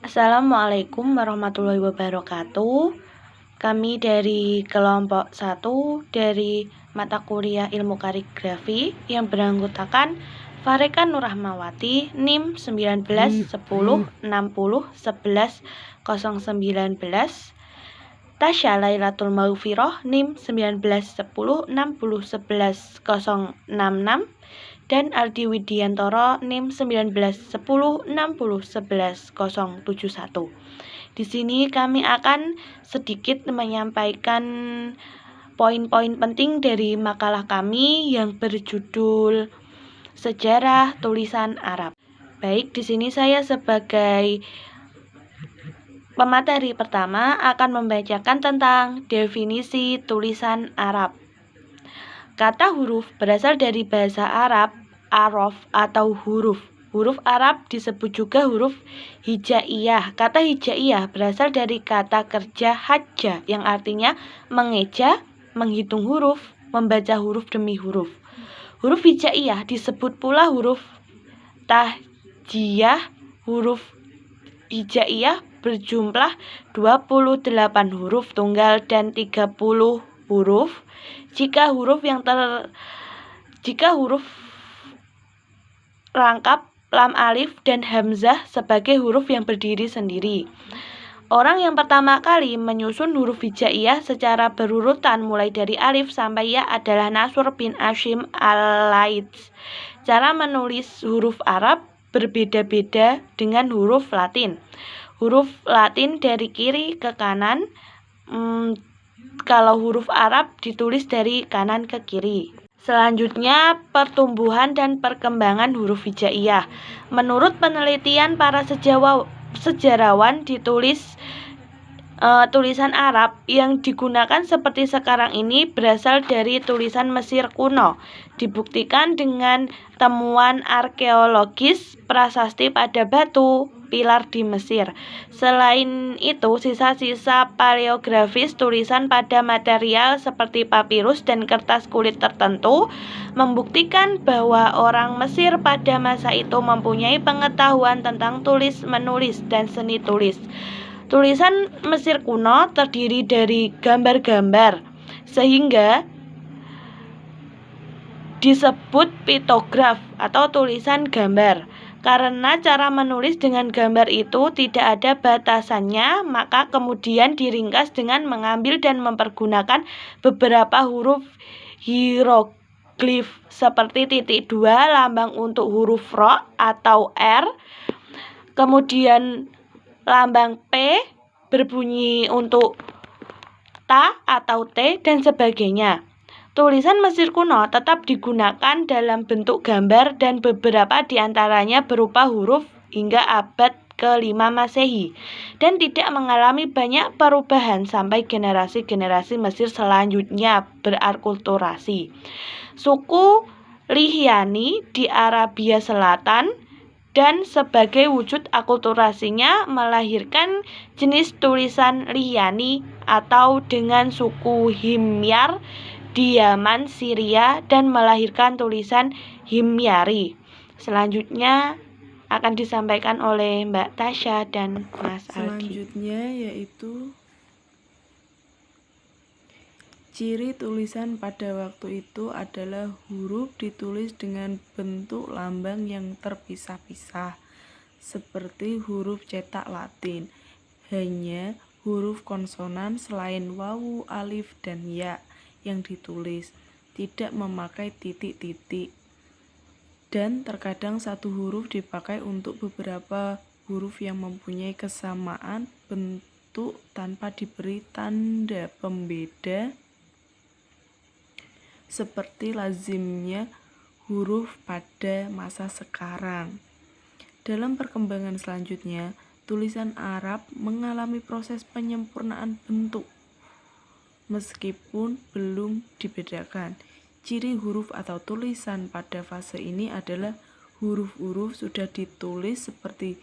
Assalamualaikum warahmatullahi wabarakatuh. Kami dari kelompok 1 dari mata kuliah Ilmu Kaligrafi yang beranggotakan Fareka Nur Rahmawati, NIM 191060111019, Tasya Lailatul Maghfirah, NIM 191060111066, dan Aldi Widiantoro, NIM 191060111071. Di sini kami akan sedikit menyampaikan poin-poin penting dari makalah kami yang berjudul Sejarah Tulisan Arab. Baik, di sini saya sebagai pemateri pertama akan membacakan tentang definisi tulisan Arab. Kata huruf berasal dari bahasa Arab, arof atau huruf. Huruf Arab disebut juga huruf hijaiyah. Kata hijaiyah berasal dari kata kerja hajja yang artinya mengeja, menghitung huruf, membaca huruf demi huruf. Huruf hijaiyah disebut pula huruf tahjiyah. Huruf hijaiyah berjumlah 28 huruf tunggal dan 30 huruf. Jika huruf rangkap lam alif dan hamzah sebagai huruf yang berdiri sendiri. Orang yang pertama kali menyusun huruf hijaiyah secara berurutan mulai dari alif sampai ya adalah Nasr bin Ashim al-Laits. Cara menulis huruf Arab berbeda-beda dengan huruf Latin. Huruf Latin dari kiri ke kanan, kalau huruf Arab ditulis dari kanan ke kiri. Selanjutnya, pertumbuhan dan perkembangan huruf hijaiyah. Menurut penelitian para sejarawan, tulisan Arab yang digunakan seperti sekarang ini berasal dari tulisan Mesir kuno. Dibuktikan dengan temuan arkeologis prasasti pada batu pilar di Mesir. Selain itu, sisa-sisa paleografis tulisan pada material seperti papirus dan kertas kulit tertentu membuktikan bahwa orang Mesir pada masa itu mempunyai pengetahuan tentang tulis-menulis dan seni tulis. Tulisan Mesir kuno terdiri dari gambar-gambar, sehingga disebut piktograf atau tulisan gambar. Karena cara menulis dengan gambar itu tidak ada batasannya, maka kemudian diringkas dengan mengambil dan mempergunakan beberapa huruf hieroglif seperti titik 2 lambang untuk huruf ro atau R, kemudian lambang P berbunyi untuk ta atau T, dan sebagainya. Tulisan Mesir kuno tetap digunakan dalam bentuk gambar dan beberapa diantaranya berupa huruf hingga abad ke-5 Masehi dan tidak mengalami banyak perubahan sampai generasi-generasi Mesir selanjutnya berakulturasi. Suku Lihyani di Arabia Selatan dan sebagai wujud akulturasinya melahirkan jenis tulisan Lihyani atau dengan suku Himyar di Yaman, Syria, dan melahirkan tulisan Himyari. Selanjutnya akan disampaikan oleh Mbak Tasya dan Mas Aldi. Selanjutnya yaitu ciri tulisan pada waktu itu adalah huruf ditulis dengan bentuk lambang yang terpisah-pisah, seperti huruf cetak Latin. Hanya huruf konsonan selain wawu, alif, dan ya yang ditulis, tidak memakai titik-titik. Dan terkadang satu huruf dipakai untuk beberapa huruf yang mempunyai kesamaan bentuk tanpa diberi tanda pembeda, seperti lazimnya huruf pada masa sekarang. Dalam perkembangan selanjutnya, tulisan Arab mengalami proses penyempurnaan bentuk, meskipun belum dibedakan. Ciri huruf atau tulisan pada fase ini adalah huruf-huruf sudah ditulis seperti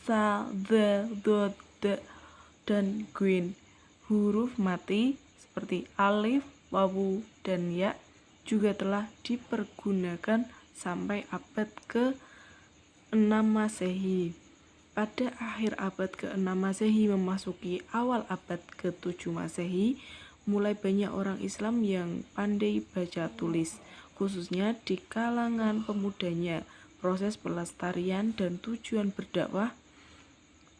sa, the, dot, da, dan guin. Huruf mati seperti alif, wawu, dan ya juga telah dipergunakan sampai abad ke-6 Masehi. Pada akhir abad ke-6 Masehi memasuki awal abad ke-7 Masehi, mulai banyak orang Islam yang pandai baca tulis, khususnya di kalangan pemudanya. Proses pelestarian dan tujuan berdakwah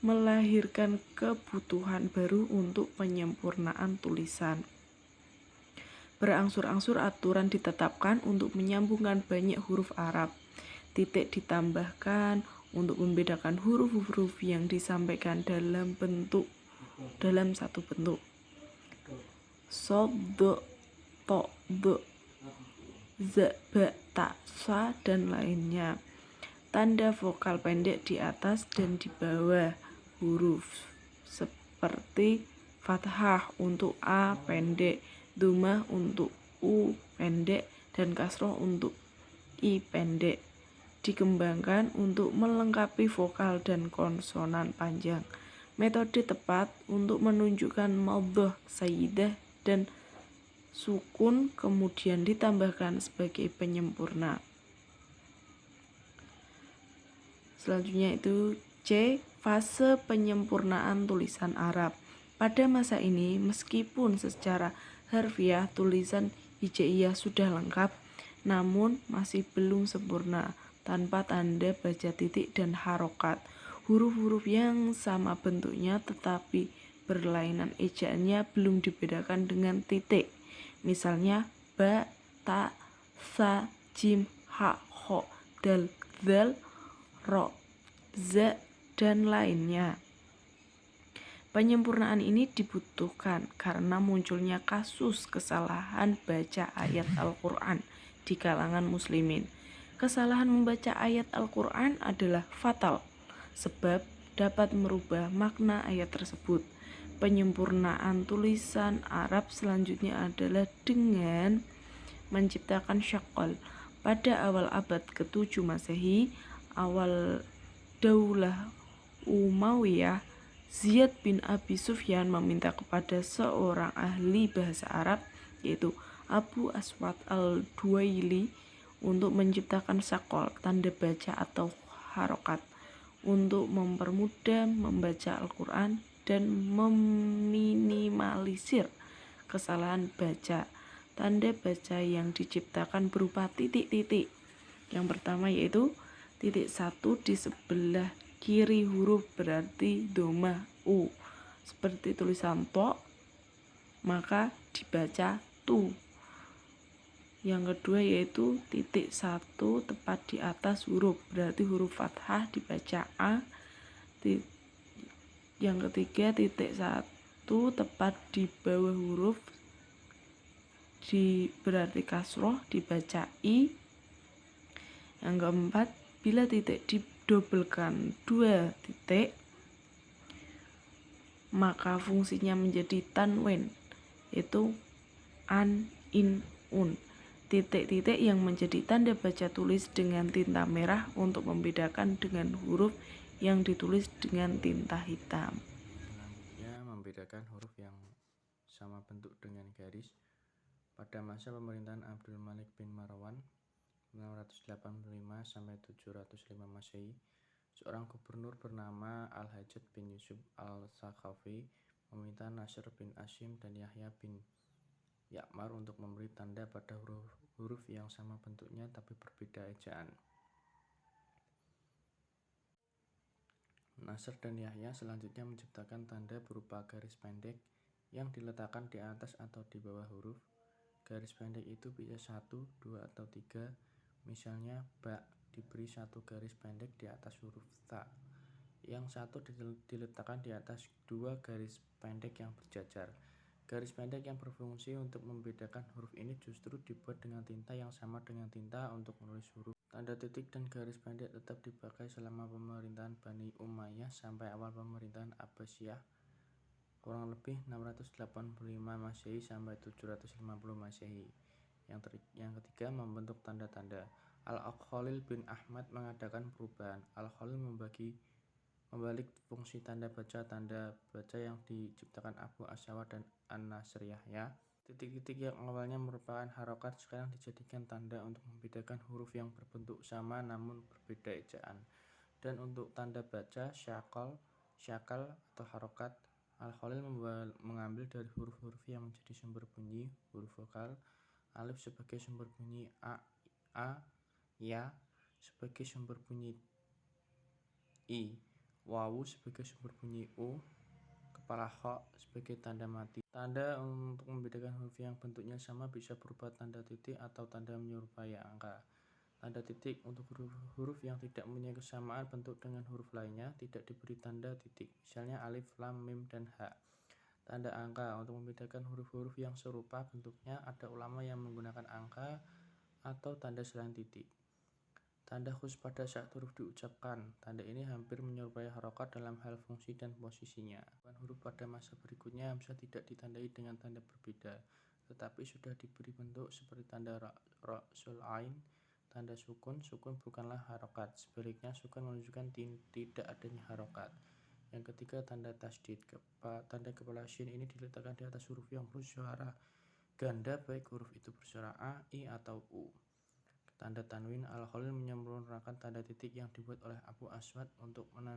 melahirkan kebutuhan baru untuk penyempurnaan tulisan. Berangsur-angsur aturan ditetapkan untuk menyambungkan banyak huruf Arab. Titik ditambahkan untuk membedakan huruf-huruf yang disampaikan dalam satu bentuk. Sod, do, to, do, za, ba, ta, sa, dan lainnya. Tanda vokal pendek di atas dan di bawah huruf seperti fathah untuk A pendek, dhammah untuk U pendek, dan kasroh untuk I pendek. Dikembangkan untuk melengkapi vokal dan konsonan panjang. Metode tepat untuk menunjukkan madhah sayyidah dan sukun kemudian ditambahkan sebagai penyempurna. Selanjutnya itu C. Fase penyempurnaan tulisan Arab. Pada masa ini, meskipun secara harfiah tulisan hijaiyah sudah lengkap, namun masih belum sempurna, tanpa tanda baca titik dan harokat. Huruf-huruf yang sama bentuknya tetapi berlainan ejaannya belum dibedakan dengan titik. Misalnya ba, ta, sa, jim, ha, kho, dal, zal, ro, za, dan lainnya. Penyempurnaan ini dibutuhkan karena munculnya kasus kesalahan baca ayat Al-Quran di kalangan muslimin. Kesalahan membaca ayat Al-Quran adalah fatal, sebab dapat merubah makna ayat tersebut. Penyempurnaan tulisan Arab selanjutnya adalah dengan menciptakan syakol. Pada awal abad ke-7 Masehi, awal Daulah Umayyah, Ziyad bin Abi Sufyan meminta kepada seorang ahli bahasa Arab, yaitu Abu Aswad al-Duwaili, untuk menciptakan syakol, tanda baca atau harokat, untuk mempermudah membaca Al-Quran dan meminimalisir kesalahan baca. Tanda baca yang diciptakan berupa titik-titik. Yang pertama yaitu titik 1 di sebelah kiri huruf berarti dhammah U. Seperti tulisan to, maka dibaca tu. Yang kedua yaitu titik 1 tepat di atas huruf, berarti huruf fathah dibaca A. Yang ketiga titik 1 tepat di bawah huruf berarti kasroh dibaca I. Yang keempat, bila titik didobelkan 2 titik, maka fungsinya menjadi tanwin, yaitu an, in, un. Titik-titik yang menjadi tanda baca tulis dengan tinta merah untuk membedakan dengan huruf yang ditulis dengan tinta hitam. Selanjutnya, membedakan huruf yang sama bentuk dengan garis. Pada masa pemerintahan Abdul Malik bin Marwan 685 sampai 705 Masehi, seorang gubernur bernama Al-Hajjaj bin Yusuf al-Thaqafi meminta Nasr bin Asim dan Yahya bin Ya'mar untuk memberi tanda pada huruf yang sama bentuknya tapi berbeda ejaan. Nasr dan Yahya selanjutnya menciptakan tanda berupa garis pendek yang diletakkan di atas atau di bawah huruf. Garis pendek itu bisa 1, 2, atau 3. Misalnya ba diberi 1 garis pendek di atas huruf ta. Yang satu diletakkan di atas 2 garis pendek yang berjajar. Garis pendek yang berfungsi untuk membedakan huruf ini justru dibuat dengan tinta yang sama dengan tinta untuk menulis huruf. Tanda titik dan garis pendek tetap dipakai selama pemerintahan Bani Umayyah sampai awal pemerintahan Abbasiyah, kurang lebih 685 Masehi sampai 750 Masehi. Yang ketiga, membentuk tanda-tanda. Al-Khalil bin Ahmad mengadakan perubahan. Al-Khalil membalik fungsi tanda baca yang diciptakan Abu Aswad dan An-Nasr Yahya. Titik-titik yang awalnya merupakan harokat sekarang dijadikan tanda untuk membedakan huruf yang berbentuk sama namun berbeda ejaan. Dan untuk tanda baca syakal atau harokat, Al-Khalil mengambil dari huruf-huruf yang menjadi sumber bunyi, huruf vokal, alif sebagai sumber bunyi a, ya sebagai sumber bunyi i, wawu sebagai sumber bunyi u, kepala kha sebagai tanda mati. Tanda untuk membedakan huruf yang bentuknya sama bisa berupa tanda titik atau tanda menyerupai angka. Tanda titik untuk huruf yang tidak mempunyai kesamaan bentuk dengan huruf lainnya tidak diberi tanda titik, misalnya alif, lam, mim, dan ha. Tanda angka untuk membedakan huruf-huruf yang serupa bentuknya, ada ulama yang menggunakan angka atau tanda selain titik. Tanda khusus pada saat huruf diucapkan. Tanda ini hampir menyerupai harokat dalam hal fungsi dan posisinya. Huruf pada masa berikutnya bisa tidak ditandai dengan tanda berbeda, tetapi sudah diberi bentuk seperti tanda sul ain, tanda sukun. Sukun bukanlah harokat, sebaliknya sukun menunjukkan tidak adanya harokat. Yang ketiga, tanda tasdid. Tanda kepala shin ini diletakkan di atas huruf yang bersuara ganda, baik huruf itu bersuara a, i, atau u. Tanda tanwin. Al-Khalil menyempurnakan tanda titik yang dibuat oleh Abu Aswad untuk menandai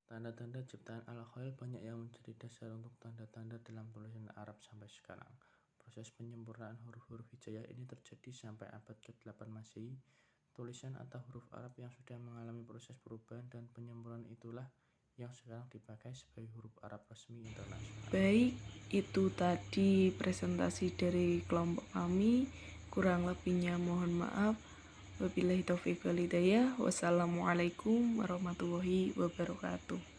tanda-tanda ciptaan Al-Khalil. Banyak yang menjadi dasar untuk tanda-tanda dalam tulisan Arab sampai sekarang. Proses penyempurnaan huruf-huruf hijaiyah ini terjadi sampai abad ke-8 Masehi. Tulisan atau huruf Arab yang sudah mengalami proses perubahan dan penyempurnaan itulah yang sekarang dipakai sebagai huruf Arab resmi internasional. Baik, itu tadi presentasi dari kelompok kami. Kurang lebihnya mohon maaf. Wabillahi taufiq wal hidayah. Wassalamualaikum warahmatullahi wabarakatuh.